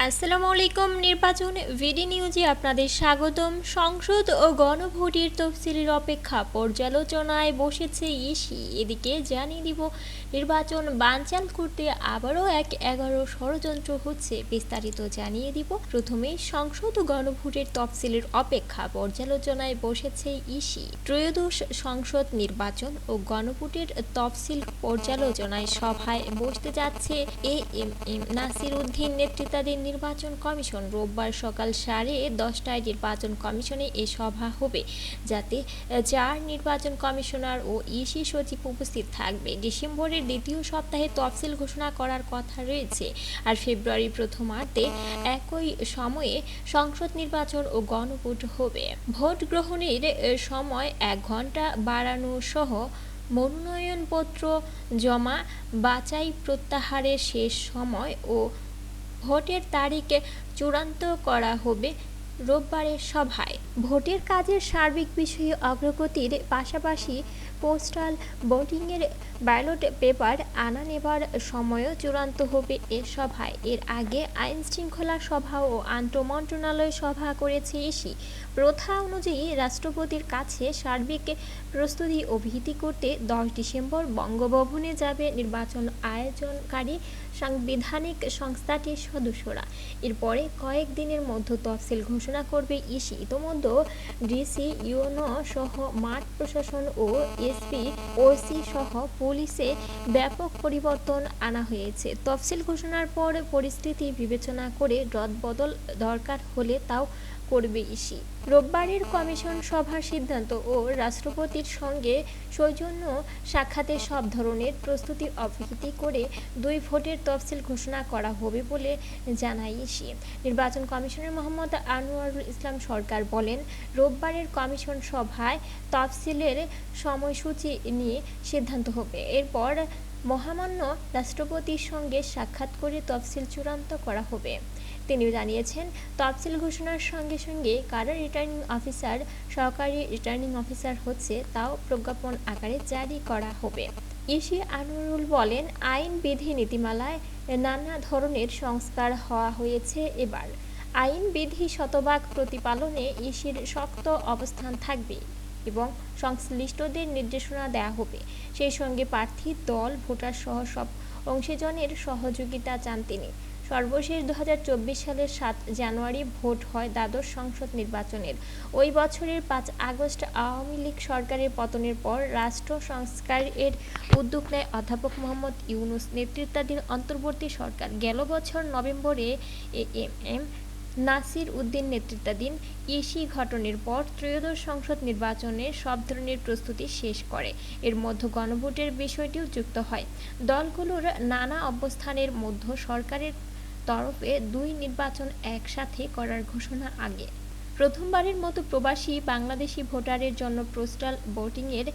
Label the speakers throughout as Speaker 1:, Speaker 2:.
Speaker 1: আসসালামু আলাইকুম। নির্বাচন ভিডি নিউজে আপনাদের স্বাগতম। সংসদ ও গণভোটের তফসিলের অপেক্ষা পর্যালোচনায় বসেছে ইসি। এদিকে জানিয়ে দিব, নির্বাচন বানচাল করতে আবারও ১/১১ ষড়যন্ত্র হচ্ছে। বিস্তারিত জানিয়ে দিব। প্রথমে সংসদ ও গণভোটের তফসিলের অপেক্ষা পর্যালোচনায় বসেছে ইসি। ত্রয়োদশ সংসদ নির্বাচন ও গণভোটের তফসিল পর্যালোচনায় সভায় বসতে যাচ্ছে এএমএম নাসির উদ্দিন নেতৃত্বাধীন নির্বাচন কমিশন। রোববার সকাল 10:30টায় নির্বাচন কমিশনে এ সভা হবে, যাতে 4 নির্বাচন কমিশনার ও ইসি সচিব উপস্থিত থাকবে। ডিসেম্বরের দ্বিতীয় সপ্তাহে তফসিল ঘোষণা করার কথা রয়েছে, আর ফেব্রুয়ারির প্রথমার্ধে একই সময়ে সংসদ নির্বাচন ও গণভোট হবে। ভোট গ্রহণের সময় 1 ঘন্টা বাড়ানো সহ মনোনয়নপত্র জমা, বাছাই প্রত্যাহারের শেষ সময় ও ভোটের তারিখ চূড়ান্ত করা হবে রোববারের সভায়। ভোটের কাজের সার্বিক বিষয়ে অগ্রগতির পাশাপাশি পোস্টাল ভোটিংয়ের ব্যালট পেপার আনা নেবার সময়ও চূড়ান্ত হবে এ সভায়। এর আগে আইন শৃঙ্খলা সভা ও আন্তঃমন্ত্রণালয় সভা করেছে ইসি। প্রথা অনুযায়ী রাষ্ট্রপতির কাছে সার্বিক প্রস্তুতি অভিহিত করতে 10 ডিসেম্বর বঙ্গভবনে যাবে নির্বাচন আয়োজনকারী সাংবিধানিক সংস্থাটির সদস্যরা। এরপরে কয়েক দিনের মধ্যে তফসিল ঘোষণা করবে ইসি। ইতোমধ্যে ডিসি, ইউনো সহ মাঠ প্রশাসন ও এসপি, ওসি সহ পুলিশে ব্যাপক পরিবর্তন আনা হয়েছে। তফসিল ঘোষণার পর পরিস্থিতি বিবেচনা করে রদবদল দরকার হলে তাও করবে ইসি। রোববারের কমিশন সভার সিদ্ধান্ত ও রাষ্ট্রপতির সঙ্গে সৌজন্য সাক্ষাতে সব ধরনের প্রস্তুতি অবহিত করে 2 ভোটের তফসিল ঘোষণা করা হবে বলে জানায় ইসি। নির্বাচন কমিশনার মোহাম্মদ আনোয়ারুল ইসলাম সরকার বলেন, রোববারের কমিশন সভায় তফসিলের সময়সূচি নিয়ে সিদ্ধান্ত হবে। এরপর মহামান্য রাষ্ট্রপতির সঙ্গে সাক্ষাৎ করে তফসিল চূড়ান্ত করা হবে। তিনি জানিয়েছেন, তফসিল ঘোষণার সঙ্গে সঙ্গে কারা রিটার্নিং অফিসার, সহকারী রিটার্নিং অফিসার হচ্ছে তাও প্রজ্ঞাপন আকারে জারি করা হবে। ইসি আনোয়ারুল বলেন, আইন বিধি নীতিমালায় নানা ধরনের সংস্কার হওয়া হয়েছে। এবার আইন বিধি শতভাগ প্রতিপালনে ইসির শক্ত অবস্থান থাকবে এবং সংশ্লিষ্টদের নির্দেশনা দেওয়া হবে। সেই সঙ্গে প্রার্থী দল, ভোটার সহ সব অংশীজনের সহযোগিতা চান তিনি। সর্বশেষ 2024 সালের 7 জানুয়ারি ভোট হয় দ্বাদশ সংসদ নির্বাচনের। ওই বছরের 5 আগস্ট আওয়ামী লীগ সরকারের পতনের পর রাষ্ট্র সংস্কারের উদ্যোগ নেয় অধ্যাপক মোহাম্মদ ইউনূস নেতৃত্বাধীন অন্তর্বর্তী সরকার। গেল বছর নভেম্বরে এএমএম নাসির উদ্দিন নেতৃত্বাধীন ইসি গঠনের পর ত্রয়োদশ সংসদ নির্বাচনের সব ধরনের প্রস্তুতি শেষ করে। এর মধ্যে গণভোটের বিষয়টিও যুক্ত হয়। দলগুলোর নানা অবস্থানের মধ্যে সরকারের তরফে 2 নির্বাচন একসাথে করার ঘোষণা আগে। প্রথমবারের মতো প্রবাসী বাংলাদেশি ভোটারের জন্য পোস্টাল ভোটিংয়ের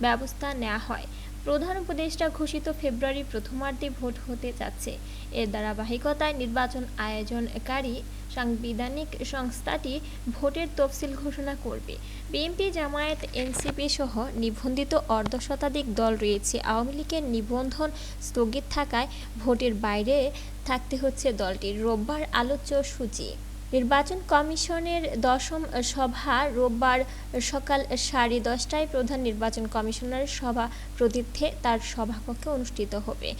Speaker 1: ব্যবস্থা নেওয়া হয়। প্রধান উপদেষ্টা ঘোষিত ফেব্রুয়ারি প্রথমার্ধে ভোট হতে যাচ্ছে। এর ধারাবাহিকতায় নির্বাচন আয়োজনকারী সাংবিধানিক সংস্থাটি ভোটের তফসিল ঘোষণা করবে। বিএনপি, জামায়াত, এনসিপি সহ নিবন্ধিত অর্ধশতাধিক দল রয়েছে। আওয়ামী লীগের নিবন্ধন স্থগিত থাকায় ভোটের বাইরে থাকতে হচ্ছে দলটির। রোববার আলোচ্য সূচি। নির্বাচন কমিশনের 10ম সভা রোববার সকাল 10:30টায় প্রধান নির্বাচন কমিশনারের সভাপতিত্বে তার সভাকক্ষে অনুষ্ঠিত হবে।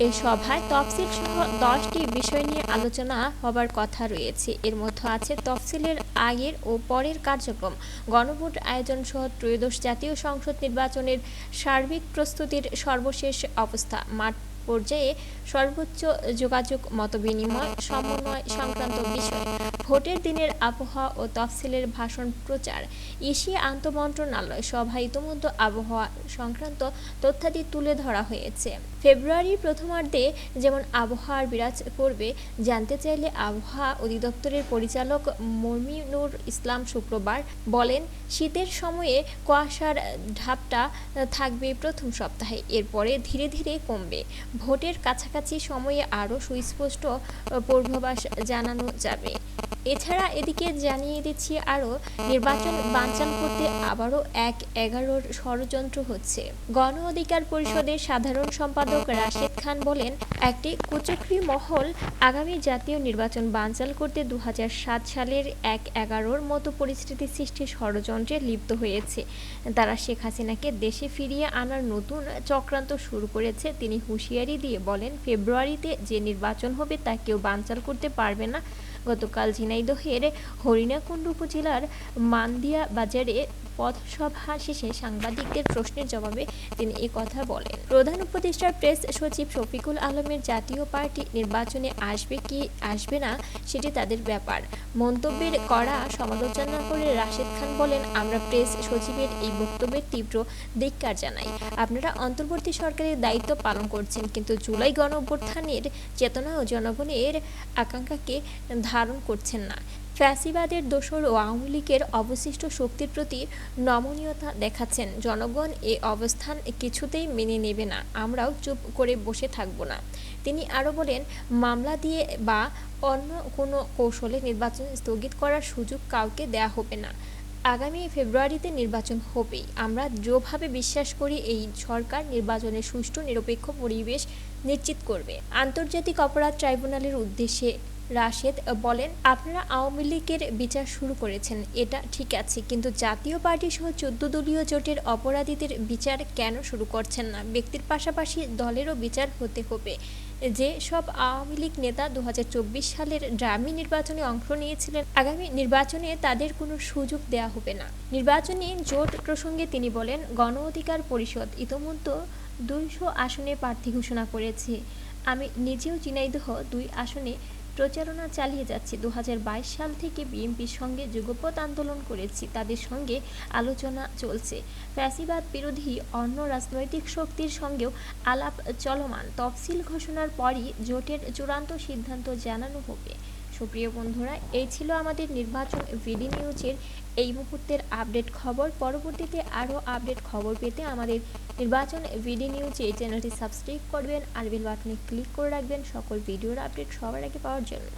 Speaker 1: এই সভায় তফসিল সহ 10টি বিষয় নিয়ে আলোচনা হবার কথা রয়েছে। এর মধ্যে আছে তফসিলের আগের ও পরের কার্যক্রম, গণভোট আয়োজন সহ ত্রয়োদশ জাতীয় সংসদ নির্বাচনের সার্বিক প্রস্তুতির সর্বশেষ অবস্থা, মাঠ পর্যায়ে সর্বোচ্চ যোগাযোগ, মতবিনিময়, সমন্বয় সংক্রান্ত বিষয়, ভোটের দিনের আবহাওয়া ও তফসিলের ভাষণ প্রচার। ইসি আন্তঃমন্ত্রণালয় সভায় ইতোমধ্যে আবহাওয়া সংক্রান্ত তথ্যাদি তুলে ধরা হয়েছে। ফেব্রুয়ারির প্রথমার্ধে যেমন আবহাওয়ার বিরাজ করবে জানতে চাইলে আবহাওয়া অধিদপ্তরের পরিচালক মমিনুর ইসলাম শুক্রবার বলেন, শীতের সময়ে কুয়াশার ঢাপটা থাকবে প্রথম সপ্তাহে, এরপরে ধীরে ধীরে কমবে। ভোটের কাছাকাছি সময়ে আরও সুস্পষ্ট পূর্বাভাস জানানো যাবে। এছাড়া এদিকে জানিয়ে দিচ্ছি আরও, নির্বাচন বানচাল করতে আবারও ১/১১ ষড়যন্ত্র হচ্ছে। গণ অধিকার পরিষদের সাধারণ সম্পাদক রাশেদ খান বলেন, একটি কুচক্রী মহল আগামী জাতীয় নির্বাচন বানচাল করতে ২০০৭ সালের ১/১১ মতো পরিস্থিতি সৃষ্টির ষড়যন্ত্রে লিপ্ত হয়েছে। তারা শেখ হাসিনাকে দেশে ফিরিয়ে আনার নতুন চক্রান্ত শুরু করেছে। তিনি হুঁশিয়ারি দিয়ে বলেন, ফেব্রুয়ারিতে যে নির্বাচন হবে তা কেউ বানচাল করতে পারবে না। গতকাল ঝিনাইদহের হরিণাকুণ্ডু উপজেলার মান্দিয়া বাজারে পথসভা শেষে সাংবাদিকদের প্রশ্নের জবাবে তিনি কথা বলেন। প্রধান উপদেষ্টার প্রেস সচিব শফিকুল আলমের জাতীয় পার্টি নির্বাচনে আসবে কি আসবে না সেটি তাদের ব্যাপার মন্তব্যের কড়া সমালোচনা করে রাশেদ খান বলেন, আমরা প্রেস সচিবের এই বক্তব্যের তীব্র ধিক্কার জানাই। আপনারা অন্তর্বর্তী সরকারের দায়িত্ব পালন করছেন, কিন্তু জুলাই গণ অভ্যুত্থানের চেতনা ও জনগণের আকাঙ্ক্ষাকে ধারণ করছেন না। ফ্যাসিবাদের দোসর ও আওয়ামী লীগের অবশিষ্ট শক্তির প্রতি নমনীয়তা দেখাচ্ছেন। জনগণ এ অবস্থান কিছুতেই মেনে নেবে না, আমরাও চুপ করে বসে থাকব না। তিনি আরও বলেন, মামলা দিয়ে বা অন্য কোনো কৌশলে নির্বাচন স্থগিত করার সুযোগ কাউকে দেয়া হবে না। আগামী ফেব্রুয়ারিতে নির্বাচন হবেই। আমরা দৃঢ়ভাবে বিশ্বাস করি এই সরকার নির্বাচনের সুষ্ঠু নিরপেক্ষ পরিবেশ নিশ্চিত করবে। আন্তর্জাতিক অপরাধ ট্রাইব্যুনালের উদ্দেশ্যে রাশেদ বলেন, আপনারা আওয়ামী লীগের বিচার শুরু করেছেন, এটা ঠিক আছে, কিন্তু জাতীয় পার্টি সহ ১৪ দলীয় জোটের অপরাধীদের বিচার কেন শুরু করছেন না? ব্যক্তির পাশাপাশি দলেরও বিচার হতে হবে। যে সব আওয়ামী লীগ নেতা ২০২৪ সালের ডামি নির্বাচনে অংশ নিয়েছিলেন, আগামী নির্বাচনে তাদের কোনো সুযোগ দেয়া হবে না। নির্বাচনী জোট প্রসঙ্গে তিনি বলেন, গণ অধিকার পরিষদ ইতোমধ্যে ২০০ আসনে প্রার্থী ঘোষণা করেছে। আমি নিজেও ঝিনাইদহ ২ আসনে প্রচারণা চালিয়ে যাচ্ছি। ২০২২ সাল থেকে বিএনপির সঙ্গে যুগপৎ আন্দোলন করেছি, তাদের সঙ্গে আলোচনা চলছে। ফ্যাসিবাদ বিরোধী অন্য রাজনৈতিক শক্তির সঙ্গেও আলাপ চলমান। তফসিল ঘোষণার পরই জোটের চূড়ান্ত সিদ্ধান্ত জানানো হবে। সুপ্রিয় বন্ধুরা, এই ছিল আমাদের নির্বাচন ভিডি নিউজের এই মুহূর্তের আপডেট খবর। পরবর্তীতে আরও আপডেট খবর পেতে আমাদের নির্বাচন ভিডি নিউজ এই চ্যানেলটি সাবস্ক্রাইব করবেন আর বেল বাটনে ক্লিক করে রাখবেন সকল ভিডিওর আপডেট সবার আগে পাওয়ার জন্য।